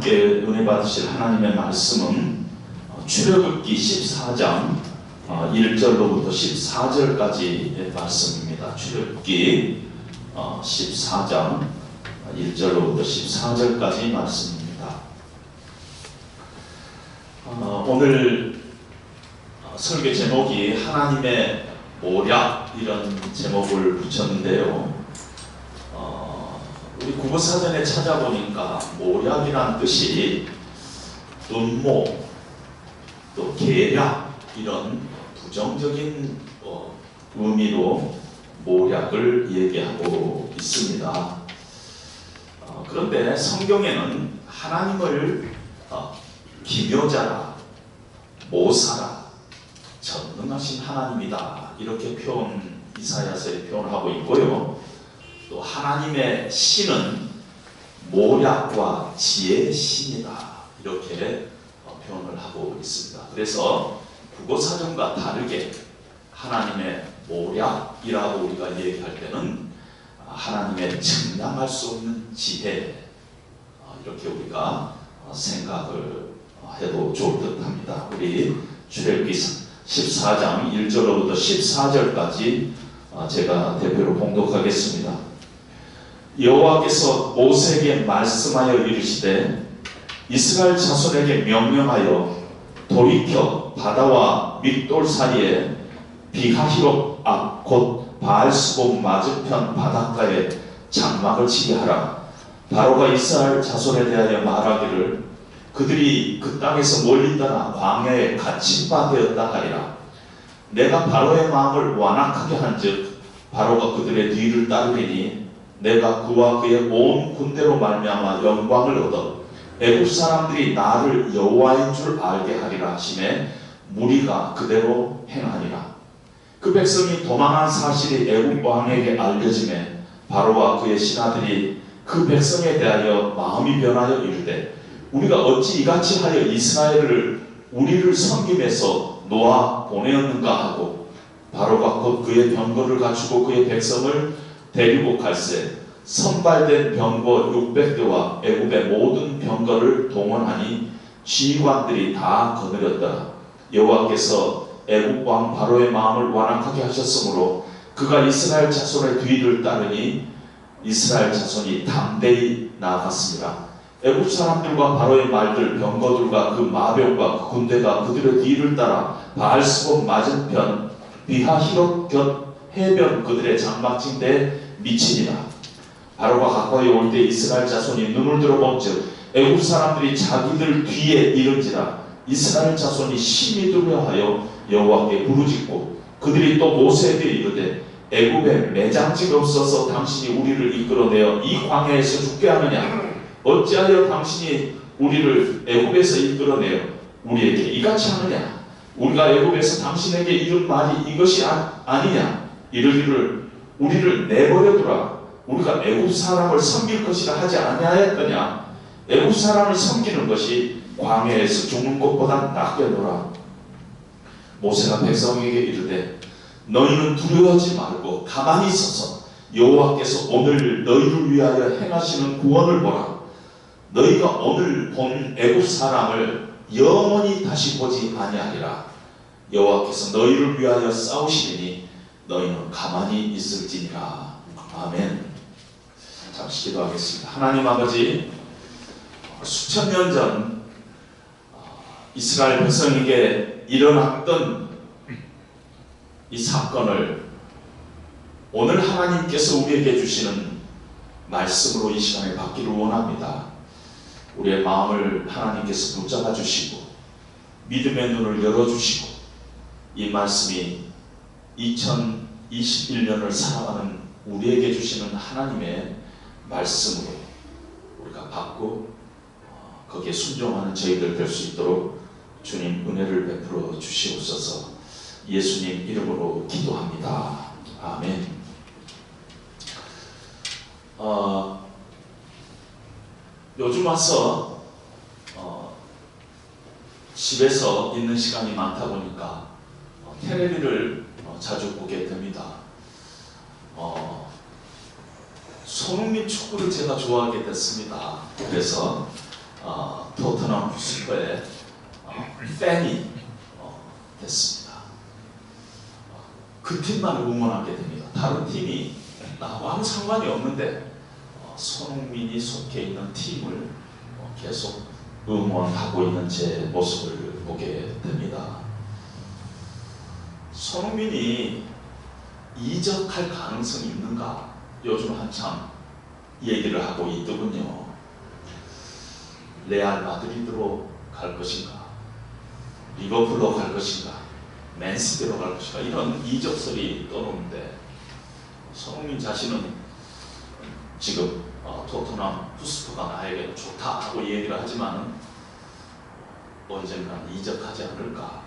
함께 은혜 받으실 하나님의 말씀은 출애굽기 14장 1절로부터 14절까지의 말씀입니다. 출애굽기 14장 1절로부터 14절까지 말씀입니다. 오늘 설교 제목이 하나님의 모략, 이런 제목을 붙였는데요. 우리 국어사전에 찾아보니까 모략이란 뜻이 음모, 또 계략, 이런 부정적인 의미로 모략을 얘기하고 있습니다. 그런데 성경에는 하나님을 기묘자라, 모사라, 전능하신 하나님이다, 이렇게 이사야서에 표현하고 있고요. 또 하나님의 신은 모략과 지혜의 신이다, 이렇게 표현을 하고 있습니다. 그래서 국어사전과 다르게 하나님의 모략이라고 우리가 얘기할 때는 하나님의 측량할 수 없는 지혜, 이렇게 우리가 생각을 해도 좋을 듯 합니다. 우리 출애굽기 14장 1절로부터 14절까지 제가 대표로 봉독하겠습니다. 여호와께서 모세에게 말씀하여 이르시되 이스라엘 자손에게 명령하여 돌이켜 바다와 믹돌 사이에 비하히롯 앞 곧 바알스본 맞은편 바닷가에 장막을 치게 하라. 바로가 이스라엘 자손에 대하여 말하기를 그들이 그 땅에서 멀리 떠나 광야에 갇힌 바 되었다 하리라. 내가 바로의 마음을 완악하게 한즉 바로가 그들의 뒤를 따르리니 내가 그와 그의 온 군대로 말미암아 영광을 얻어 애굽 사람들이 나를 여호와인 줄 알게 하리라 하시매 무리가 그대로 행하니라. 그 백성이 도망한 사실이 애굽 왕에게 알려지매 바로와 그의 신하들이 그 백성에 대하여 마음이 변하여 이르되 우리가 어찌 이같이 하여 이스라엘을 우리를 섬김에서 놓아 보내었는가 하고 바로가 곧 그의 병거를 갖추고 그의 백성을 데리고 갈새 선발된 병거 600대와 애굽의 모든 병거를 동원하니 지휘관들이 다 거느렸더라. 여호와께서 애굽 왕 바로의 마음을 완악하게 하셨으므로 그가 이스라엘 자손의 뒤를 따르니 이스라엘 자손이 담대히 나아갔습니다. 애굽 사람들과 바로의 말들 병거들과 그 마병과 그 군대가 그들의 뒤를 따라 바알스본 맞은편 비하히롯 곁 해변 그들의 장막진대에 미치니라. 바로가 가까이 올 때 이스라엘 자손이 눈을 들어본즉 애굽 사람들이 자기들 뒤에 이른지라. 이스라엘 자손이 심히 두려워하여 여호와께 부르짖고 그들이 또 모세에게 이르되 애굽에 매장지가 없어서 당신이 우리를 이끌어내어 이 광야에서 죽게 하느냐. 어찌하여 당신이 우리를 애굽에서 이끌어내어 우리에게 이같이 하느냐. 우리가 애굽에서 당신에게 이른 말이 이것이 아니냐. 이르기를 우리를 내버려두라. 우리가 애굽 사람을 섬길 것이라 하지 아니하였더냐. 애굽 사람을 섬기는 것이 광야에서 죽는 것보다 낫겠노라. 모세가 백성에게 이르되 너희는 두려워하지 말고 가만히 서서 여호와께서 오늘 너희를 위하여 행하시는 구원을 보라. 너희가 오늘 본 애굽 사람을 영원히 다시 보지 아니하리라. 여호와께서 너희를 위하여 싸우시리니 너희는 가만히 있을지니라. 아멘. 잠시 기도하겠습니다. 하나님 아버지, 수천 년 전 이스라엘 백성에게 일어났던 이 사건을 오늘 하나님께서 우리에게 주시는 말씀으로 이 시간에 받기를 원합니다. 우리의 마음을 하나님께서 붙잡아 주시고 믿음의 눈을 열어주시고 이 말씀이 2021년을 살아가는 우리에게 주시는 하나님의 말씀으로 우리가 받고 거기에 순종하는 저희들 될 수 있도록 주님 은혜를 베풀어 주시옵소서. 예수님 이름으로 기도합니다. 아멘. 요즘 와서 집에서 있는 시간이 많다 보니까 텔레비를 자주 보게 됩니다. 손흥민 축구를 제가 좋아하게 됐습니다. 그래서 토트넘 후스퍼의 팬이 됐습니다. 그 팀만 응원하게 됩니다. 다른 팀이 나하고 아무 상관이 없는데 손흥민이 속해 있는 팀을 계속 응원하고 있는 제 모습을 보게 됩니다. 손흥민이 이적할 가능성이 있는가? 요즘 한참 얘기를 하고 있더군요. 레알 마드리드로 갈 것인가? 리버풀로 갈 것인가? 맨시티로 갈 것인가? 이런 이적설이 떠오르는데 손흥민 자신은 지금 토트넘 후스퍼가 나에게 좋다고 얘기를 하지만 언젠가는 이적하지 않을까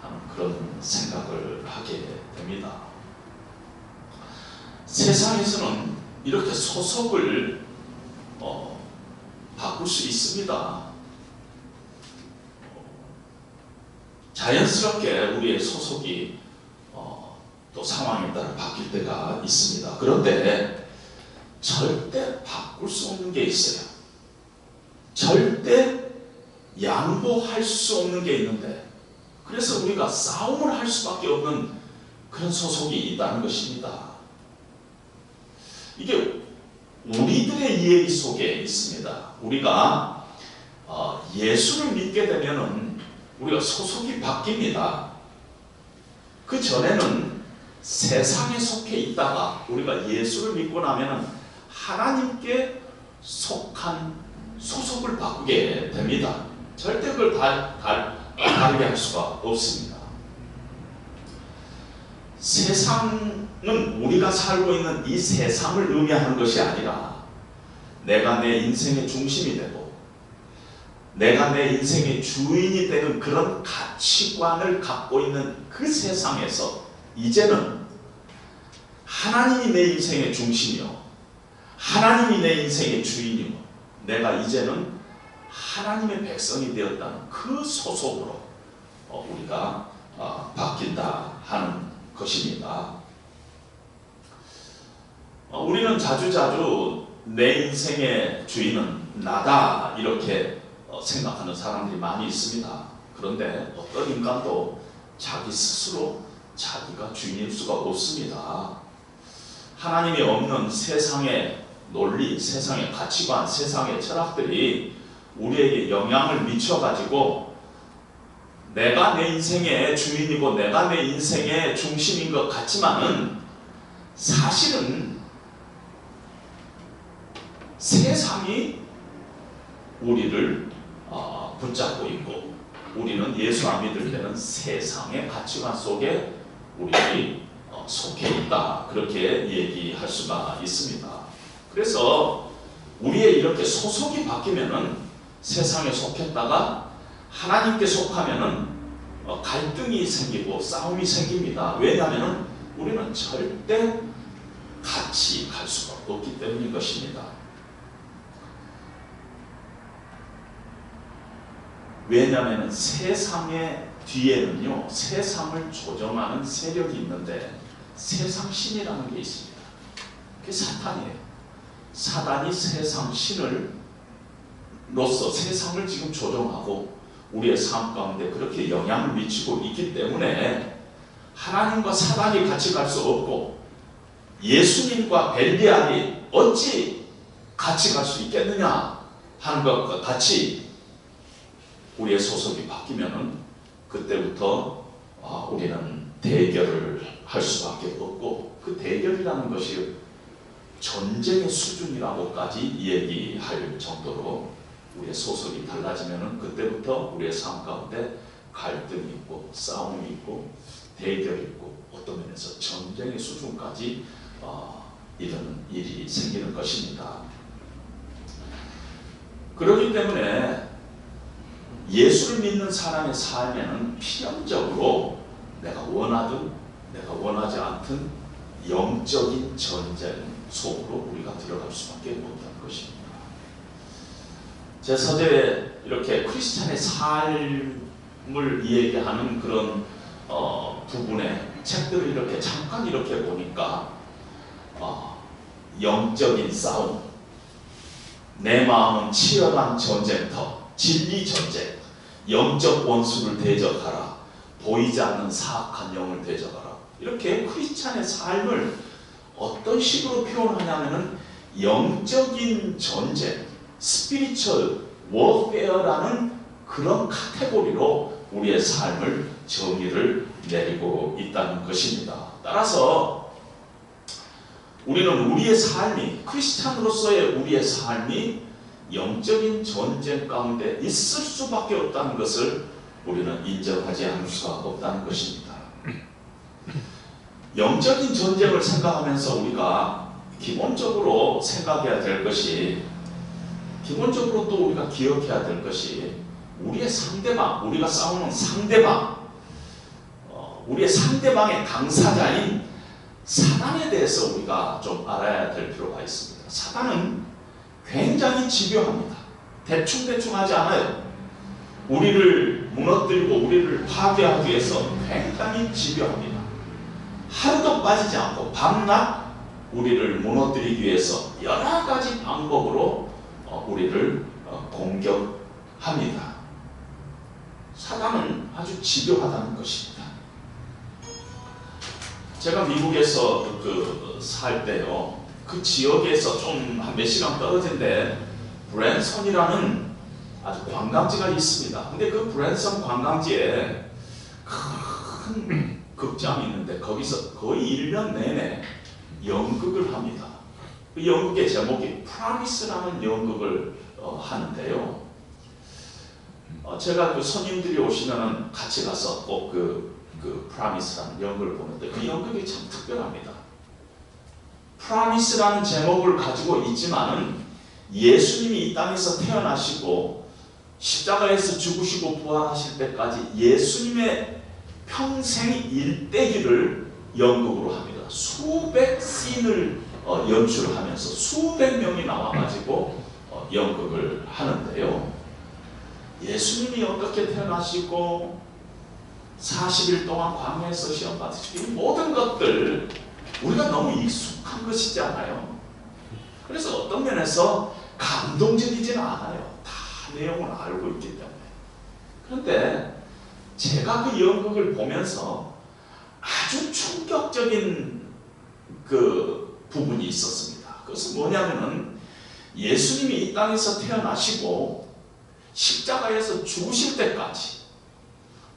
하는 그런 생각을 하게 됩니다. 세상에서는 이렇게 소속을 바꿀 수 있습니다. 자연스럽게 우리의 소속이 또 상황에 따라 바뀔 때가 있습니다. 그런데 절대 바꿀 수 없는 게 있어요. 절대 양보할 수 없는 게 있는데, 그래서 우리가 싸움을 할 수밖에 없는 그런 소속이 있다는 것입니다. 이게 우리들의 이야기 속에 있습니다. 우리가 예수를 믿게 되면은 우리가 소속이 바뀝니다. 그 전에는 세상에 속해 있다가 우리가 예수를 믿고 나면은 하나님께 속한 소속을 바꾸게 됩니다. 절대 그걸 다르게 할 수가 없습니다. 세상은 우리가 살고 있는 이 세상을 의미하는 것이 아니라 내가 내 인생의 중심이 되고 내가 내 인생의 주인이 되는 그런 가치관을 갖고 있는 그 세상에서 이제는 하나님이 내 인생의 중심이요, 하나님이 내 인생의 주인이요, 내가 이제는 하나님의 백성이 되었다는 그 소속으로 우리가 바뀐다 하는 것입니다. 우리는 자주자주 내 인생의 주인은 나다 이렇게 생각하는 사람들이 많이 있습니다. 그런데 어떤 인간도 자기 스스로 자기가 주인일 수가 없습니다. 하나님이 없는 세상의 논리, 세상의 가치관, 세상의 철학들이 우리에게 영향을 미쳐가지고 내가 내 인생의 주인이고 내가 내 인생의 중심인 것 같지만은 사실은 세상이 우리를 붙잡고 있고 우리는 예수 안 믿을 때는 세상의 가치관 속에 우리들이 속해 있다, 그렇게 얘기할 수가 있습니다. 그래서 우리의 이렇게 소속이 바뀌면은 세상에 속했다가 하나님께 속하면은 갈등이 생기고 싸움이 생깁니다. 왜냐하면은 우리는 절대 같이 갈 수가 없기 때문인 것입니다. 왜냐하면 세상의 뒤에는요, 세상을 조정하는 세력이 있는데 세상 신이라는 게 있습니다. 그게 사탄이에요. 사단이 세상 신을로서 세상을 지금 조정하고 우리의 삶 가운데 그렇게 영향을 미치고 있기 때문에 하나님과 사단이 같이 갈 수 없고 예수님과 벨리알이 어찌 같이 갈 수 있겠느냐 하는 것과 같이 우리의 소속이 바뀌면은 그때부터 우리는 대결을 할 수밖에 없고 그 대결이라는 것이 전쟁의 수준이라고까지 얘기할 정도로 우리의 소속이 달라지면은 그때부터 우리의 삶 가운데 갈등이 있고 싸움이 있고 대결이 있고 어떤 면에서 전쟁의 수준까지 이런 일이 생기는 것입니다. 그렇기 때문에 예수를 믿는 사람의 삶에는 필연적으로 내가 원하든 내가 원하지 않든 영적인 전쟁 속으로 우리가 들어갈 수밖에 없다는 것입니다. 제 서재에 이렇게 크리스찬의 삶을 얘기하는 그런 부분의 책들을 이렇게 잠깐 이렇게 보니까 영적인 싸움, 내 마음은 치열한 전쟁터, 진리 전쟁, 영적 원수를 대적하라, 보이지 않는 사악한 영을 대적하라. 이렇게 크리스찬의 삶을 어떤 식으로 표현하냐면은 영적인 전쟁, 스피리추얼 워페어라는 그런 카테고리로 우리의 삶을 정의를 내리고 있다는 것입니다. 따라서 우리는 우리의 삶이, 크리스찬으로서의 우리의 삶이 영적인 전쟁 가운데 있을 수밖에 없다는 것을 우리는 인정하지 않을 수가 없다는 것입니다. 영적인 전쟁을 생각하면서 우리가 기본적으로 생각해야 될 것이, 기본적으로 또 우리가 기억해야 될 것이 우리의 상대방, 우리가 싸우는 상대방, 우리의 상대방의 당사자인 사단에 대해서 우리가 좀 알아야 될 필요가 있습니다. 사단은 굉장히 집요합니다. 대충대충 하지 않아요. 우리를 무너뜨리고 우리를 파괴하기 위해서 굉장히 집요합니다. 하루도 빠지지 않고 밤낮 우리를 무너뜨리기 위해서 여러 가지 방법으로 우리를 공격합니다. 사단은 아주 집요하다는 것입니다. 제가 미국에서 살 때요, 그 지역에서 좀 한 몇 시간 떨어진 데 브랜선이라는 아주 관광지가 있습니다. 근데 그 브랜선 관광지에 큰 극장이 있는데 거기서 거의 1년 내내 연극을 합니다. 그 연극의 제목이 프라미스라는 연극을 하는데요. 제가 그 손님들이 오시면은 같이 가서 꼭 그 프라미스라는 연극을 보는데 그 연극이 참 특별합니다. 프라미스라는 제목을 가지고 있지만은 예수님이 이 땅에서 태어나시고 십자가에서 죽으시고 부활하실 때까지 예수님의 평생 일대기를 연극으로 합니다. 수백 씬을 연출하면서 수백 명이 나와가지고 연극을 하는데요. 예수님이 어떻게 태어나시고 40일 동안 광야에서 시험 받으시고 이 모든 것들 우리가 너무 익숙한 것이지 않아요? 그래서 어떤 면에서 감동적이지는 않아요. 다 내용을 알고 있기 때문에. 그런데 제가 그 연극을 보면서 아주 충격적인 그 부분이 있었습니다. 그것은 뭐냐면은 예수님이 이 땅에서 태어나시고 십자가에서 죽으실 때까지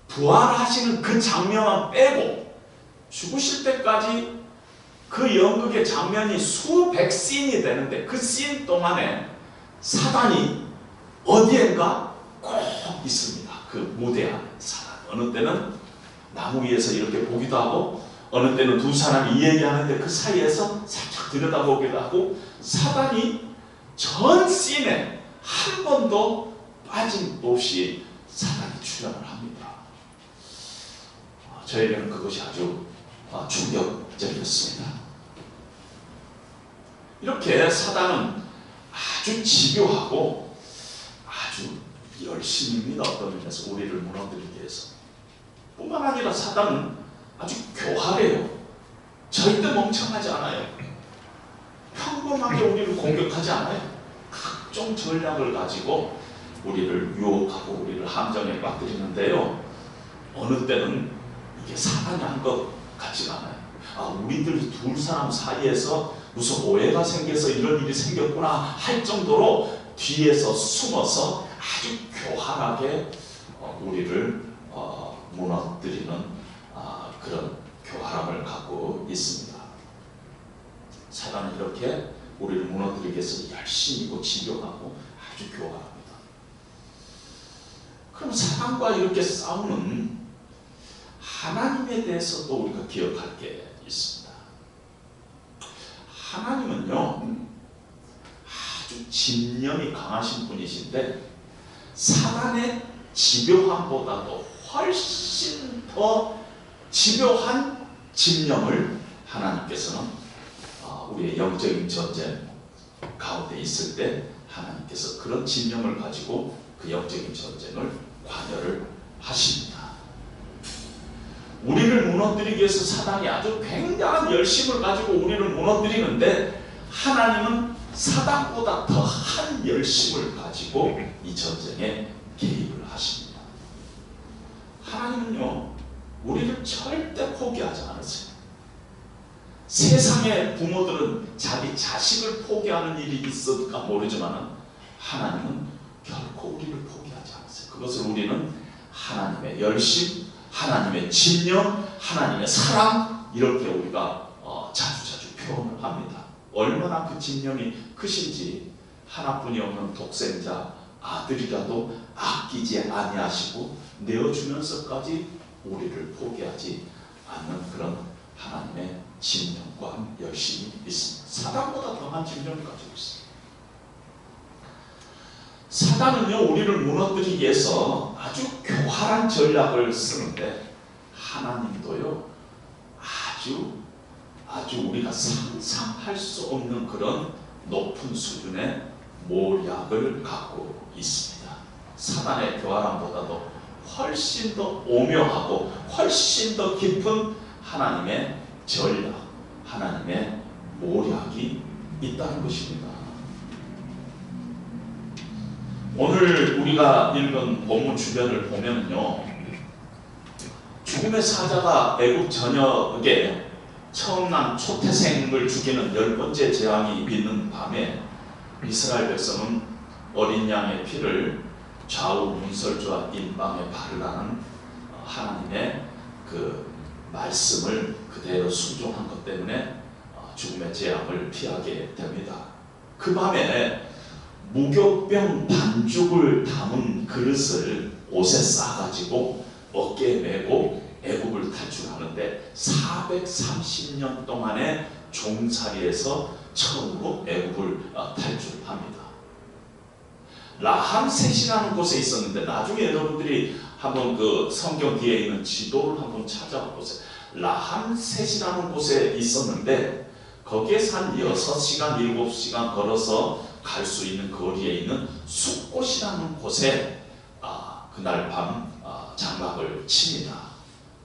부활하시는 그 장면만 빼고 죽으실 때까지 그 연극의 장면이 수백 씬이 되는데 그 씬 동안에 사단이 어디엔가 꼭 있습니다. 그 무대 안에 사단. 어느 때는 나무 위에서 이렇게 보기도 하고 어느 때는 두 사람이 이야기하는데 그 사이에서 살짝 들여다보기도 하고 사단이 전 씬에 한 번도 빠짐없이 사단이 출연을 합니다. 저에게는 그것이 아주 충격적이었습니다. 이렇게 사단은 아주 집요하고 아주 열심입니다. 어떤 면에서 우리를 무너뜨리기 위해서. 뿐만 아니라 사단은 아주 교활해요. 절대 멍청하지 않아요. 평범하게 우리를 공격하지 않아요. 각종 전략을 가지고 우리를 유혹하고 우리를 함정에 빠뜨리는데요. 어느 때는 이게 사단이 한 것 같지가 않아요. 우리들 두 사람 사이에서 무슨 오해가 생겨서 이런 일이 생겼구나 할 정도로 뒤에서 숨어서 아주 교활하게 우리를 무너뜨리는 그런 교활함을 갖고 있습니다. 사단은 이렇게 우리를 무너뜨리기 위해서 열심히고 집요하고 아주 교활합니다. 그럼 사단과 이렇게 싸우는 하나님에 대해서도 우리가 기억할 게 있습니다. 하나님은요 아주 집념이 강하신 분이신데 사단의 집요함보다도 훨씬 더 집요한 집념을 하나님께서는 우리의 영적인 전쟁 가운데 있을 때 하나님께서 그런 집념을 가지고 그 영적인 전쟁을 관여를 하십니다. 우리를 무너뜨리기 위해서 사단이 아주 굉장한 열심을 가지고 우리를 무너뜨리는데 하나님은 사단보다 더한 열심을 가지고 이 전쟁에 세상의 부모들은 자기 자식을 포기하는 일이 있을까 모르지만 하나님은 결코 우리를 포기하지 않았어요. 그것을 우리는 하나님의 열심, 하나님의 진영, 하나님의 사랑, 이렇게 우리가 자주자주 표현을 합니다. 얼마나 그 진영이 크신지 하나뿐이 없는 독생자 아들이라도 아끼지 아니하시고 내어주면서까지 우리를 포기하지 않는 그런 하나님의 진영과 열심이 있습니다. 사단보다 더한 진영을 가지고 있습니다. 사단은요, 우리를 무너뜨리기 위해서 아주 교활한 전략을 쓰는데 하나님도요, 아주 우리가 상상할 수 없는 그런 높은 수준의 모략을 갖고 있습니다. 사단의 교활함보다도 훨씬 더 오묘하고 훨씬 더 깊은 하나님의 전략, 하나님의 모략이 있다는 것입니다. 오늘 우리가 읽은 본문 주변을 보면요, 죽음의 사자가 애굽 전역에 처음 난 초태생을 죽이는 10번째 재앙이 있는 밤에 이스라엘 백성은 어린 양의 피를 좌우 문설주와 인방에 바르라는 하나님의 그 말씀을 그대로 순종한 것 때문에 죽음의 재앙을 피하게 됩니다. 그 밤에 무교병 반죽을 담은 그릇을 옷에 싸가지고 어깨에 메고 애굽을 탈출하는데 430년 동안의 종살이에서 처음으로 애굽을 탈출합니다. 라함셋이라는 곳에 있었는데 나중에 여러분들이 한번 그 성경 뒤에 있는 지도를 한번 찾아보세요. 라함셋이라는 곳에 있었는데 거기에서 한 6시간, 7시간 걸어서 갈 수 있는 거리에 있는 숫곳이라는 곳에 그날 밤 장막을 칩니다.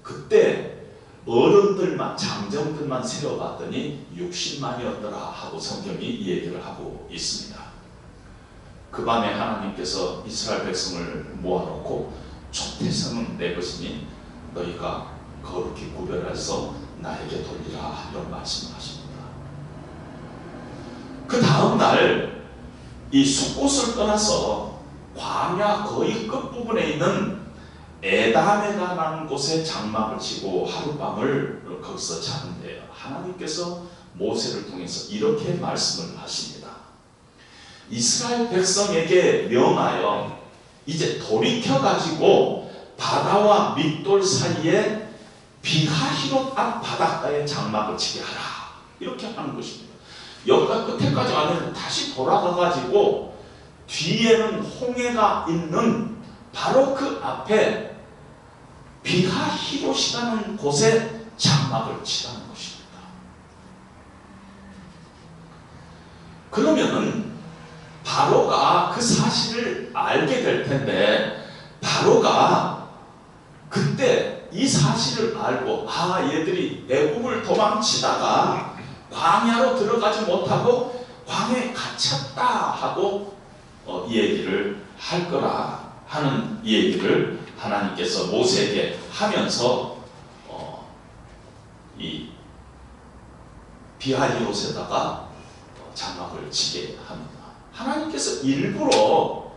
그때 어른들만, 장정들만 세어봤더니 60만이었더라 하고 성경이 이 얘기를 하고 있습니다. 그 밤에 하나님께서 이스라엘 백성을 모아놓고 초태성은 내 것이니 너희가 거룩히 구별해서 나에게 돌리라, 이런 말씀을 하십니다. 그 다음 날 이 숫곳을 떠나서 광야 거의 끝부분에 있는 에다메다라는 곳에 장막을 치고 하룻밤을 거기서 자는데요, 하나님께서 모세를 통해서 이렇게 말씀을 하십니다. 이스라엘 백성에게 명하여 이제 돌이켜가지고 바다와 믹돌 사이에 비하히롯 앞 바닷가에 장막을 치게 하라, 이렇게 하는 것입니다. 여기가 끝에까지 가면 다시 돌아가가지고 뒤에는 홍해가 있는 바로 그 앞에 비하히롯이라는 곳에 장막을 치라는 것입니다. 그러면은 바로가 그 사실을 알게 될 텐데, 바로가 그때 이 사실을 알고 얘들이 애굽을 도망치다가 광야로 들어가지 못하고 광야에 갇혔다 하고 이 얘기를 할 거라 하는 이 얘기를 하나님께서 모세에게 하면서 이 비하히롯에다가 장막을 치게 합니다. 하나님께서 일부러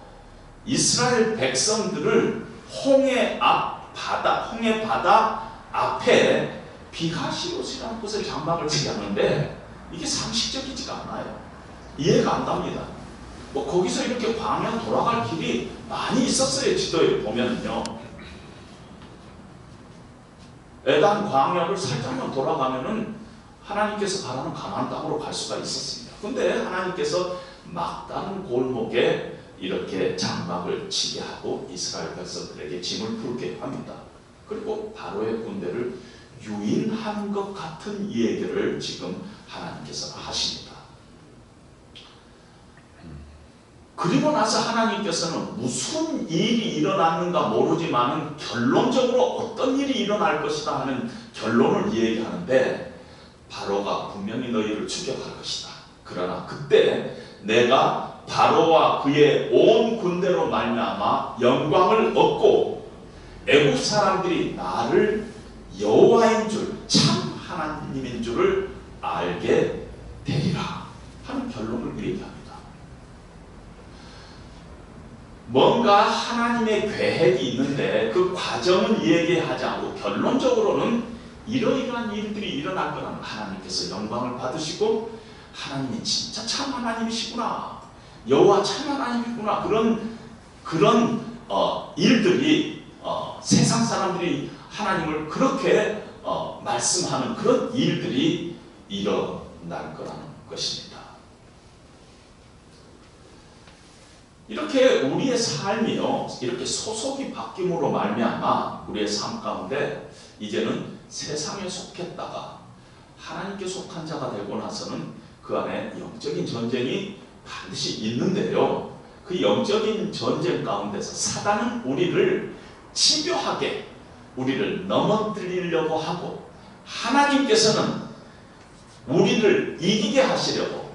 이스라엘 백성들을 홍해 바다 앞에 비하히롯이라는 곳에 장막을 치게 하는데 이게 상식적이지가 않아요. 이해가 안 갑니다. 거기서 이렇게 광야 돌아갈 길이 많이 있었어요. 지도에 보면은요, 에단 광야를 살짝만 돌아가면은 하나님께서 바라는 가나안 땅으로 갈 수가 있었습니다. 근데 하나님께서 막다른 골목에 이렇게 장막을 치게 하고 이스라엘 백성들에게 짐을 풀게 합니다. 그리고 바로의 군대를 유인한 것 같은 이 얘기를 지금 하나님께서 하십니다. 그리고 나서 하나님께서는 무슨 일이 일어났는가 모르지만 결론적으로 어떤 일이 일어날 것이다 하는 결론을 얘기하는데, 바로가 분명히 너희를 추격할 것이다. 그러나 그때 내가 바로와 그의 온 군대로 말미암아 영광을 얻고 애국 사람들이 나를 여호와인 줄, 참 하나님인 줄을 알게 되리라 하는 결론을 얘기합니다. 뭔가 하나님의 계획이 있는데 그 과정은 얘기하지 않고 결론적으로는 이러이러한 일들이 일어날 거라는, 하나님께서 영광을 받으시고 하나님이 진짜 참 하나님이시구나, 여호와 참 하나님이구나, 그런 일들이 세상 사람들이 하나님을 그렇게 말씀하는 그런 일들이 일어날 거라는 것입니다. 이렇게 우리의 삶이요, 이렇게 소속이 바뀜으로 말미암아 우리의 삶 가운데 이제는 세상에 속했다가 하나님께 속한 자가 되고 나서는 그 안에 영적인 전쟁이 반드시 있는데요, 그 영적인 전쟁 가운데서 사단은 우리를 집요하게 우리를 넘어뜨리려고 하고, 하나님께서는 우리를 이기게 하시려고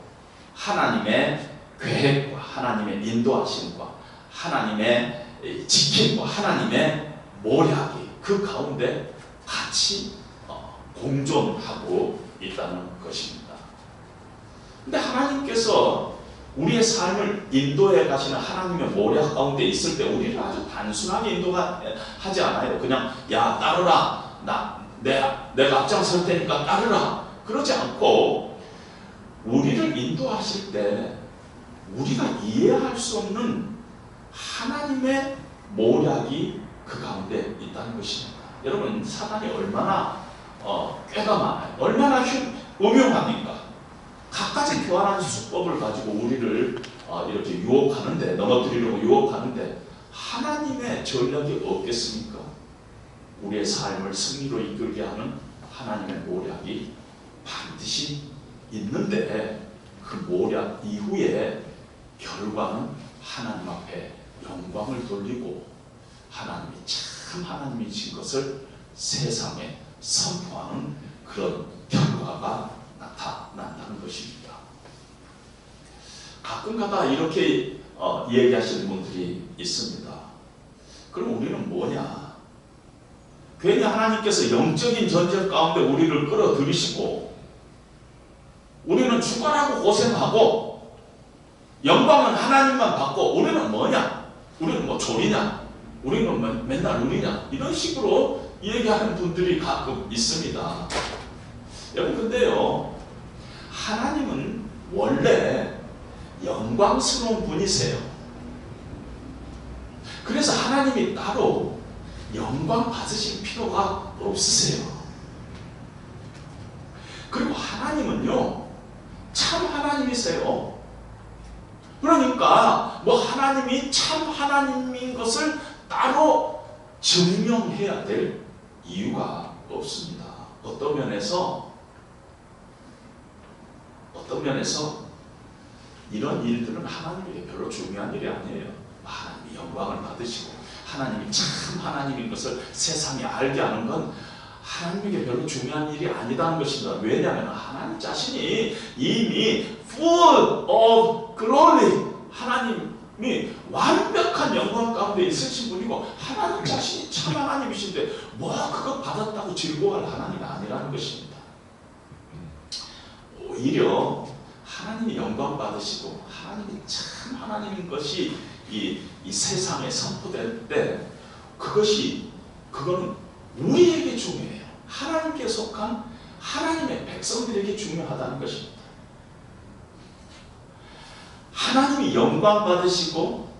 하나님의 계획과 하나님의 인도하심과 하나님의 지킴과 하나님의 모략이 그 가운데 같이 공존하고 있다는 것입니다. 근데 하나님께서 우리의 삶을 인도해 가시는 하나님의 모략 가운데 있을 때 우리를 아주 단순하게 인도하지 않아요. 그냥 야 따르라, 내가 앞장설 테니까 따르라, 그러지 않고 우리를 인도하실 때 우리가 이해할 수 없는 하나님의 모략이 그 가운데 있다는 것입니다. 여러분, 사단이 얼마나 꾀가 많아요. 얼마나 음흉합니까? 갖가지 교활한 수법을 가지고 우리를 이렇게 유혹하는데, 넘어뜨리려고 유혹하는데 하나님의 전략이 없겠습니까? 우리의 삶을 승리로 이끌게 하는 하나님의 모략이 반드시 있는데 그 모략 이후에 결과는 하나님 앞에 영광을 돌리고 하나님이 참 하나님이신 것을 세상에 선포하는 그런 결과가 나타난다는 것입니다. 가끔가다 이렇게 얘기하시는 분들이 있습니다. 그럼 우리는 뭐냐? 괜히 하나님께서 영적인 전쟁 가운데 우리를 끌어들이시고 우리는 죽어라고 고생하고 영광은 하나님만 받고 우리는 뭐냐? 우리는 뭐 졸이냐? 우리는 맨날 누리냐? 이런 식으로 얘기하는 분들이 가끔 있습니다. 여러분, 근데요, 하나님은 원래 영광스러운 분이세요. 그래서 하나님이 따로 영광 받으실 필요가 없으세요. 그리고 하나님은요, 참 하나님이세요. 그러니까 뭐 하나님이 참 하나님인 것을 따로 증명해야 될 이유가 없습니다. 어떤 면에서 이런 일들은 하나님에게 별로 중요한 일이 아니에요. 하나님이 영광을 받으시고 하나님이 참 하나님인 것을 세상에 알게 하는 건 하나님에게 별로 중요한 일이 아니다는 것입니다. 왜냐하면 하나님 자신이 이미 full of glory, 하나님이 완벽한 영광 가운데 있으신 분이고 하나님 자신이 참 하나님이신데 뭐 그거 받았다고 즐거워할 하나님이 아니라는 것입니다. 오히려 하나님이 영광 받으시고 하나님이 참 하나님인 것이 이 세상에 선포될 때 그거는 우리에게 중요해요. 하나님께 속한 하나님의 백성들에게 중요하다는 것입니다. 하나님이 영광 받으시고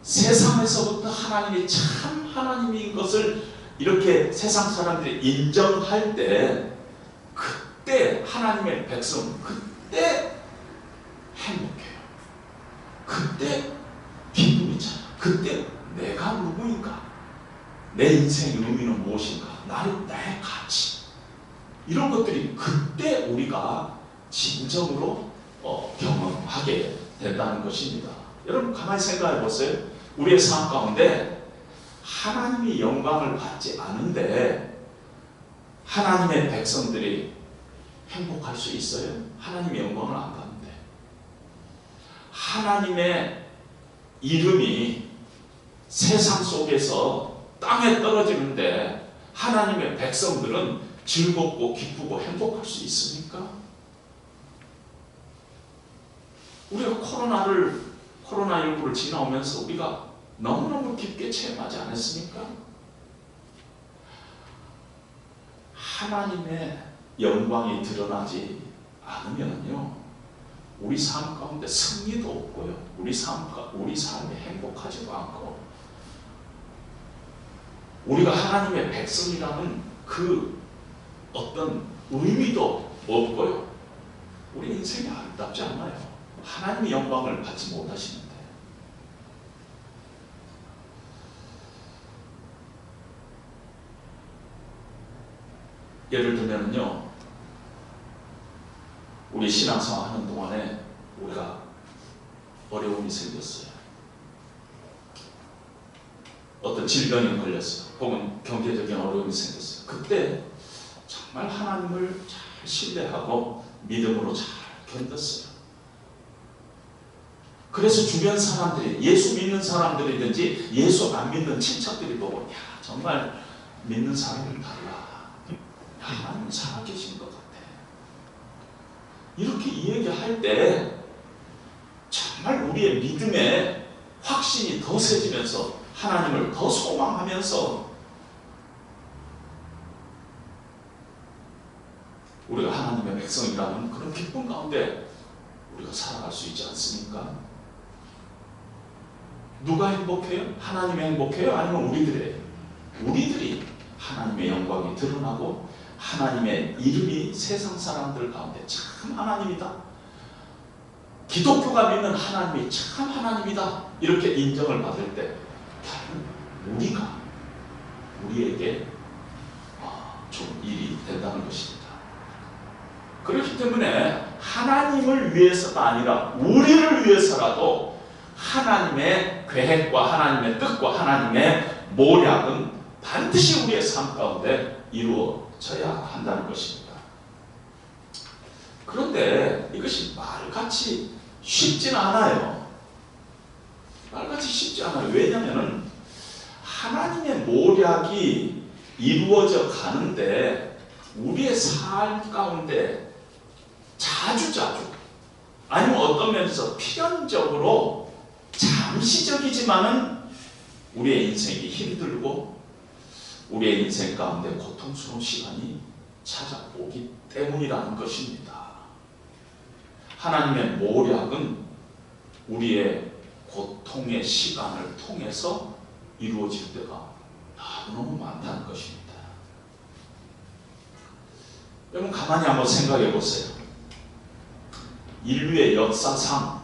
세상에서부터 하나님이 참 하나님인 것을 이렇게 세상 사람들이 인정할 때 그때 하나님의 백성은 그때 행복해요. 그때 기쁨이 차요. 그때 내가 누구인가? 내 인생의 의미는 무엇인가? 나의 가치, 이런 것들이 그때 우리가 진정으로 경험하게 된다는 것입니다. 여러분, 가만히 생각해 보세요. 우리의 삶 가운데 하나님이 영광을 받지 않은데 하나님의 백성들이 행복할 수 있어요? 하나님의 영광을 안 받는데. 하나님의 이름이 세상 속에서 땅에 떨어지는데 하나님의 백성들은 즐겁고 기쁘고 행복할 수 있습니까? 우리가 코로나19를 지나오면서 우리가 너무너무 깊게 체험하지 않았습니까? 하나님의 영광이 드러나지 않으면요, 우리 삶 가운데 승리도 없고요, 우리 삶이 행복하지도 않고, 우리가 하나님의 백성이라는 그 어떤 의미도 없고요, 우리 인생이 아름답지 않아요. 하나님의 영광을 받지 못하시는데. 예를 들면요, 우리 신앙생활 하는 동안에 우리가 어려움이 생겼어요. 어떤 질병이 걸렸어요. 혹은 경제적인 어려움이 생겼어요. 그때 정말 하나님을 잘 신뢰하고 믿음으로 잘 견뎠어요. 그래서 주변 사람들이, 예수 믿는 사람들이든지 예수 안 믿는 친척들이 보고, 야, 정말 믿는 사람은 달라. 하나님 살아계신 것 같아. 이렇게 이야기할 때 정말 우리의 믿음의 확신이 더 세지면서 하나님을 더 소망하면서 우리가 하나님의 백성이라는 그런 기쁨 가운데 우리가 살아갈 수 있지 않습니까? 누가 행복해요? 하나님이 행복해요? 아니면 우리들이 하나님의 영광이 드러나고 하나님의 이름이 세상 사람들 가운데 참 하나님이다, 기독교가 믿는 하나님이 참 하나님이다, 이렇게 인정을 받을 때 우리에게 좋은 일이 된다는 것입니다. 그렇기 때문에 하나님을 위해서가 아니라 우리를 위해서라도 하나님의 계획과 하나님의 뜻과 하나님의 모략은 반드시 우리의 삶 가운데 이루어져야 한다는 것입니다. 그런데 이것이 말같이 쉽지는 않아요. 말같이 쉽지 않아요. 왜냐하면 하나님의 모략이 이루어져 가는데 우리의 삶 가운데 자주 아니면 어떤 면에서 필연적으로 잠시적이지만은 우리의 인생이 힘들고 우리의 인생 가운데 고통스러운 시간이 찾아오기 때문이라는 것입니다. 하나님의 모략은 우리의 고통의 시간을 통해서 이루어질 때가 너무 많다는 것입니다. 여러분 가만히 한번 생각해 보세요. 인류의 역사상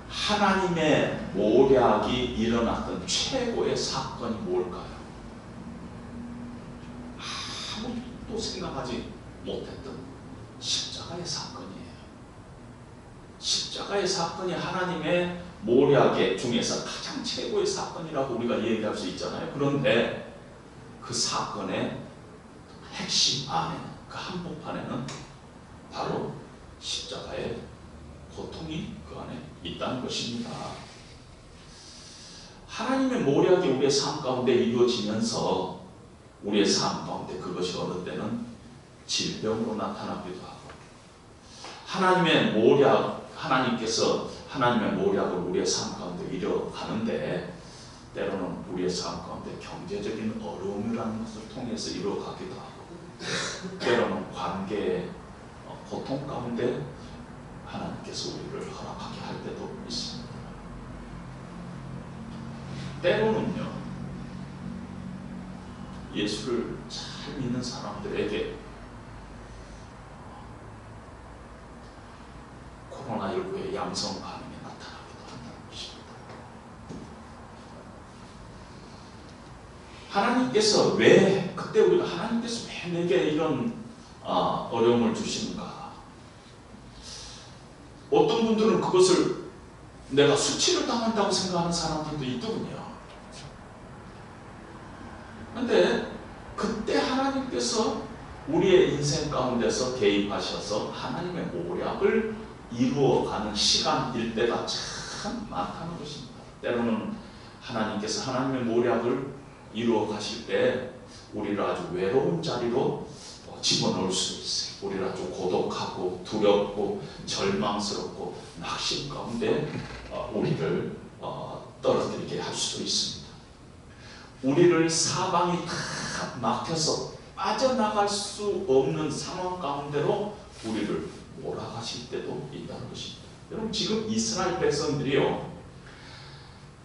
하나님의 모략이 일어났던 최고의 사건이 뭘까요? 아무도 생각하지 못했던 십자가의 사건이에요. 십자가의 사건이 하나님의 모략의 중에서 가장 최고의 사건이라고 우리가 얘기할 수 있잖아요. 그런데 그 사건의 핵심 안에, 그 한복판에는 바로 십자가의 고통이 그 안에 있다는 것입니다. 하나님의 모략이 우리의 삶 가운데 이루어지면서 우리의 삶 가운데 그것이 어느 때는 질병으로 나타나기도 하고, 하나님의 모략, 하나님께서 하나님의 모략을 우리의 삶 가운데 이루어가는데 때로는 우리의 삶 가운데 경제적인 어려움이라는 것을 통해서 이루어가기도 하고, 때로는 관계의 고통 가운데 하나님께서 우리를 허락하게 할 때도 있습니다. 때로는요, 예수를 잘 믿는 사람들에게 코로나19의 양성 반응이 나타나기도 한다는 것입니다. 하나님께서 그때 우리가 하나님께서 왜 내게 이런 어려움을 주시는가? 어떤 분들은 그것을 내가 수치를 당한다고 생각하는 사람들도 있더군요. 그런데 그때 하나님께서 우리의 인생 가운데서 개입하셔서 하나님의 모략을 이루어가는 시간일 때가 참 많다는 것입니다. 때로는 하나님께서 하나님의 모략을 이루어 가실 때 우리를 아주 외로운 자리로 집어넣을 수 있어요. 우리는 아주 고독하고 두렵고 절망스럽고 낙심 가운데 우리를 떨어뜨리게 할 수도 있습니다. 우리를 사방이 다 막혀서 빠져나갈 수 없는 상황 가운데로 우리를 몰아가실 때도 있다는 것입니다. 여러분, 지금 이스라엘 백성들이요,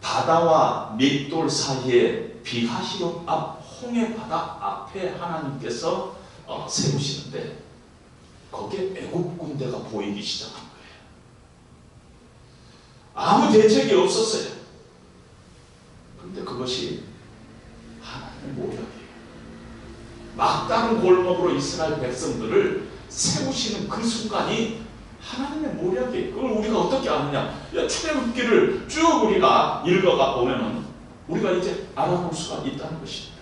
바다와 믹돌 사이에 비하히롯 앞 홍해 바다 앞에 하나님께서 세우시는데 거기에 애국 군대가 보이기 시작한 거예요. 아무 대책이 없었어요. 그런데 그것이 하나님의 모략이에요. 막다른 골목으로 이스라엘 백성들을 세우시는 그 순간이 하나님의 모략이에요. 그걸 우리가 어떻게 아느냐? 출애굽기를 쭉 우리가 읽어가 보면은 우리가 이제 알아볼 수가 있다는 것입니다.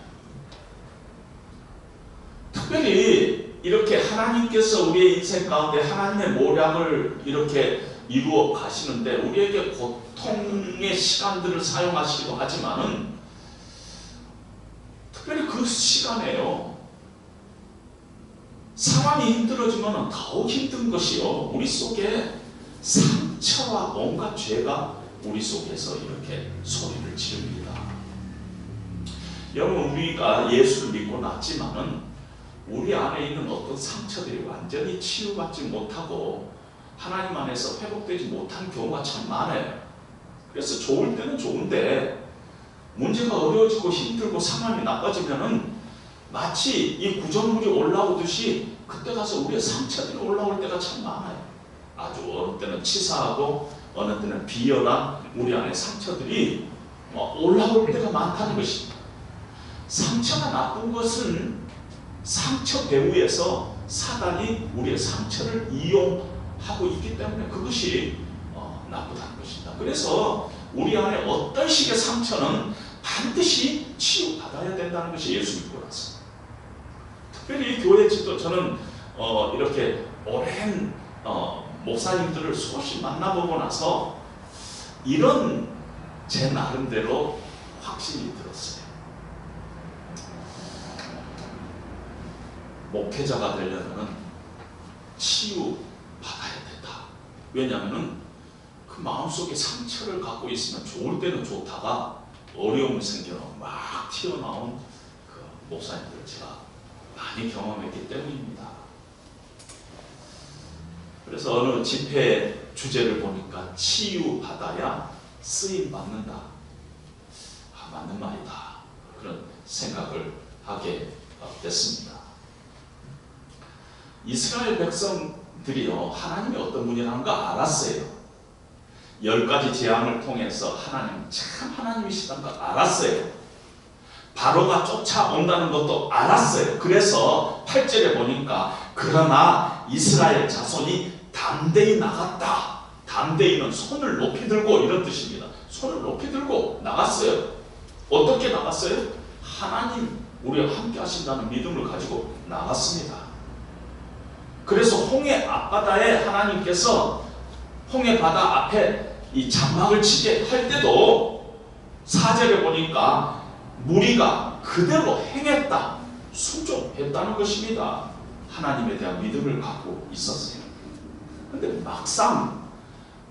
특별히 이렇게 하나님께서 우리의 인생 가운데 하나님의 모략을 이렇게 이루어 가시는데 우리에게 고통의 시간들을 사용하시기도 하지만은 특별히 그 시간에요, 상황이 힘들어지면 더욱 힘든 것이요, 우리 속에 상처와 온갖 죄가 우리 속에서 이렇게 소리를 지릅니다. 여러분, 우리가 예수를 믿고 났지만은 우리 안에 있는 어떤 상처들이 완전히 치유받지 못하고 하나님 안에서 회복되지 못한 경우가 참 많아요. 그래서 좋을 때는 좋은데 문제가 어려워지고 힘들고 상황이 나빠지면은 마치 이 구정물이 올라오듯이 그때 가서 우리의 상처들이 올라올 때가 참 많아요. 아주 어느 때는 치사하고 어느 때는 비열한 우리 안에 상처들이 올라올 때가 많다는 것입니다. 상처가 나쁜 것은 상처 배후에서 사단이 우리의 상처를 이용하고 있기 때문에 그것이 나쁘다는 것입니다. 그래서 우리 안에 어떤 식의 상처는 반드시 치유받아야 된다는 것이 예수 믿고 나서. 특별히 교회 지도 저는 이렇게 오랜 목사님들을 수없이 만나보고 나서 이런 제 나름대로 확신이 들었어요. 목회자가 되려면 치유받아야 된다. 왜냐하면 그 마음속에 상처를 갖고 있으면 좋을 때는 좋다가 어려움이 생겨서 막 튀어나온 그 목사님들을 제가 많이 경험했기 때문입니다. 그래서 어느 집회 주제를 보니까 치유받아야 쓰임받는다. 맞는 말이다. 그런 생각을 하게 됐습니다. 이스라엘 백성들이요, 하나님이 어떤 분이라는 거 알았어요. 10가지 재앙을 통해서 하나님 참 하나님이시다는 거 알았어요. 바로가 쫓아온다는 것도 알았어요. 그래서 8절에 보니까 그러나 이스라엘 자손이 담대히 나갔다. 담대히는 손을 높이 들고 이런 뜻입니다. 손을 높이 들고 나갔어요. 어떻게 나갔어요? 하나님 우리와 함께 하신다는 믿음을 가지고 나갔습니다. 그래서 홍해 앞바다에 하나님께서 홍해 바다 앞에 이 장막을 치게 할 때도 4절에 보니까 무리가 그대로 행했다, 순종했다는 것입니다. 하나님에 대한 믿음을 갖고 있었어요. 그런데 막상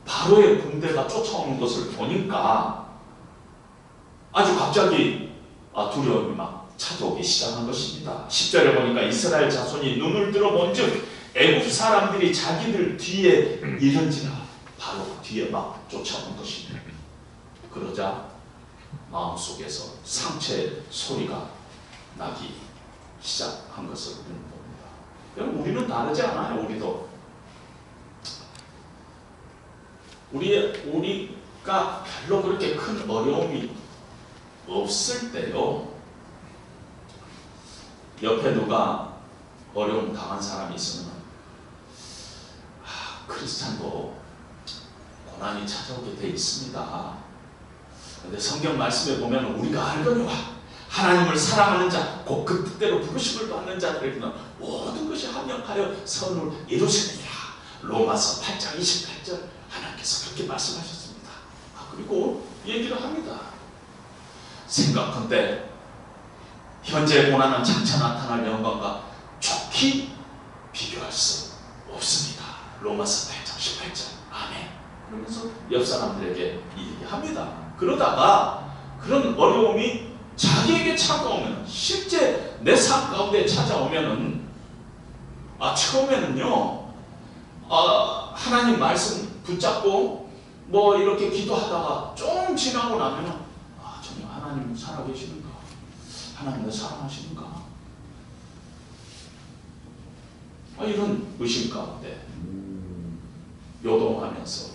바로의 군대가 쫓아오는 것을 보니까 아주 갑자기 두려움이 막 찾아오기 시작한 것입니다. 10절에 보니까 이스라엘 자손이 눈을 들어본즉 애굽 사람들이 자기들 뒤에 이른지라 바로 뒤에 막 쫓아온 것입니다. 그러자 마음속에서 상처의 소리가 나기 시작한 것을 봅니다. 여러분, 우리는 다르지 않아요. 우리가 별로 그렇게 큰 어려움이 없을 때요, 옆에 누가 어려움 당한 사람이 있으면 크리스찬도 고난이 찾아오게 돼 있습니다. 그런데 성경 말씀에 보면 우리가 알거니와 하나님을 사랑하는 자, 곧 그 뜻대로 부르심을 받는 자들에게는 모든 것이 합력하여 선을 이루시느니라. 로마서 8장 28절 하나님께서 그렇게 말씀하셨습니다. 그리고 얘기를 합니다. 생각한데 현재 고난은 장차 나타날 영광과 좋기 비교할 수 없습니다. 로마서 8장 18절. 아멘. 그러면서 옆 사람들에게 이 얘기합니다. 그러다가 그런 어려움이 자기에게 찾아오면, 실제 내 삶 가운데 찾아오면은, 처음에는요, 하나님 말씀 붙잡고 뭐 이렇게 기도하다가 좀 지나고 나면은, 정말 하나님 살아계시는가? 하나님 나 사랑하시는가? 이런 의심 가운데 요동하면서